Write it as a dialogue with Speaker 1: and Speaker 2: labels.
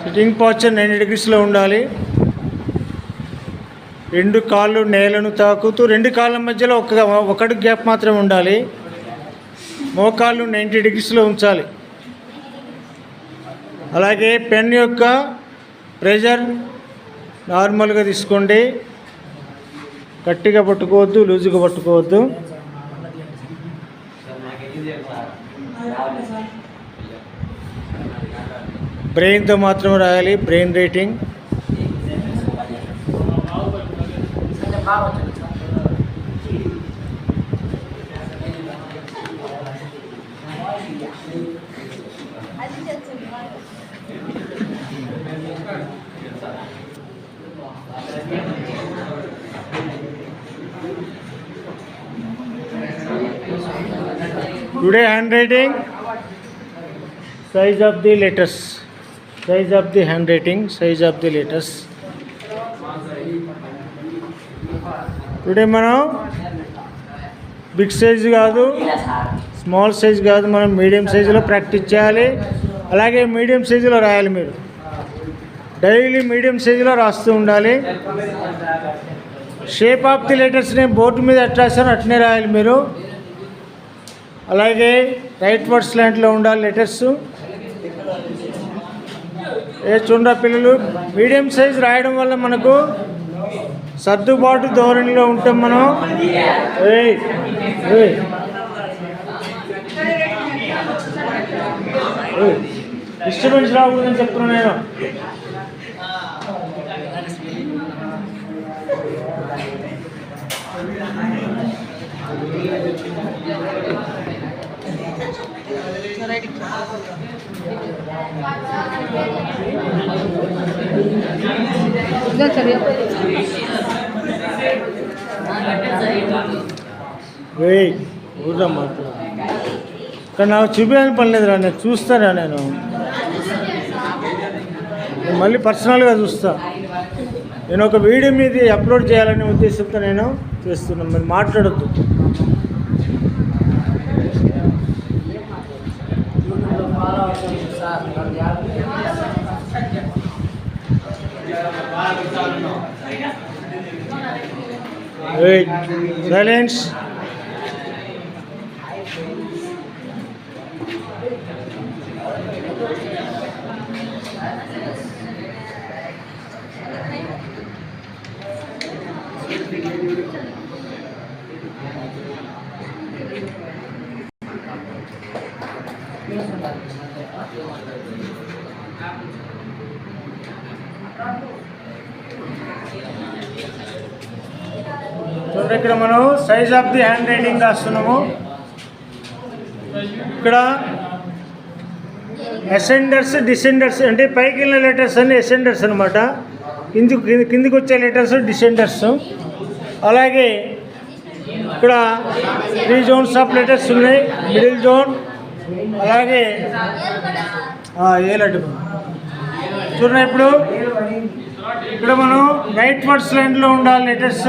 Speaker 1: Sitting posture 90 degreesలో ఉండాలి. 2 కాళ్ళు నేలను తాకుతూ 2 కాళ్ళ మధ్యలో ఒకటి గ్యాప్ మాత్రమే ఉండాలి. మోకాళ్ళు 90 degreesలో ఉంచాలి. అలాగే పెన్ యొక్క ప్రెషర్ నార్మల్గా తీసుకోండి. గట్టిగా పట్టుకోవద్దు, లూజుగా పట్టుకోవద్దు. బ్రెయిన్తో మాత్రమే రాయాలి. Brain rating. Today handwriting, size of the letters, size of the handwriting, size of the letters. Today మనం బిగ్ సైజ్ కాదు, స్మాల్ సైజ్ కాదు, మనం మీడియం సైజులో ప్రాక్టీస్ చేయాలి. అలాగే మీడియం సైజులో రాయాలి. మీరు డైలీ మీడియం సైజులో రాస్తూ ఉండాలి. షేప్ ఆఫ్ ది లెటర్స్ని బోర్డు మీద ఎట్లా రాశారో అట్నే రాయాలి మీరు. అలాగే రైట్ వర్డ్ స్లాంట్లో ఉండాలి లెటర్స్. చూడరా పిల్లలు, మీడియం సైజ్ రాయడం వల్ల మనకు సర్దుబాటు ధోరణిలో ఉంటాం మనం. డిస్టర్బెన్స్ రాకూడదని చెప్తున్నా నేను. కానీ నాకు చూపించాలని పని లేదురా, నేను చూస్తారా, నేను మళ్ళీ పర్సనల్గా చూస్తా. నేను ఒక వీడియో మీద అప్లోడ్ చేయాలనే ఉద్దేశంతో నేను చేస్తున్నాను. మీరు మాట్లాడద్దు. సైలెన్స్. చూడండి, ఇక్కడ మనం size of the hand writing రాస్తున్నాము. ఇక్కడ అసెండర్స్, డిసెండర్స్ అంటే పైకి వెళ్ళిన లెటర్స్ అన్ని అసెండర్స్ అనమాట. కిందికి వచ్చే లెటర్స్ డిసెండర్స్. అలాగే ఇక్కడ 3 zones ఆఫ్ లెటర్స్ ఉన్నాయి. మిడిల్ జోన్, అలాగే ఏలడ్డు. చూడండి, ఇప్పుడు ఇక్కడ మనం రైట్ వర్డ్ స్లాంట్లో ఉండాలి లెటర్స్.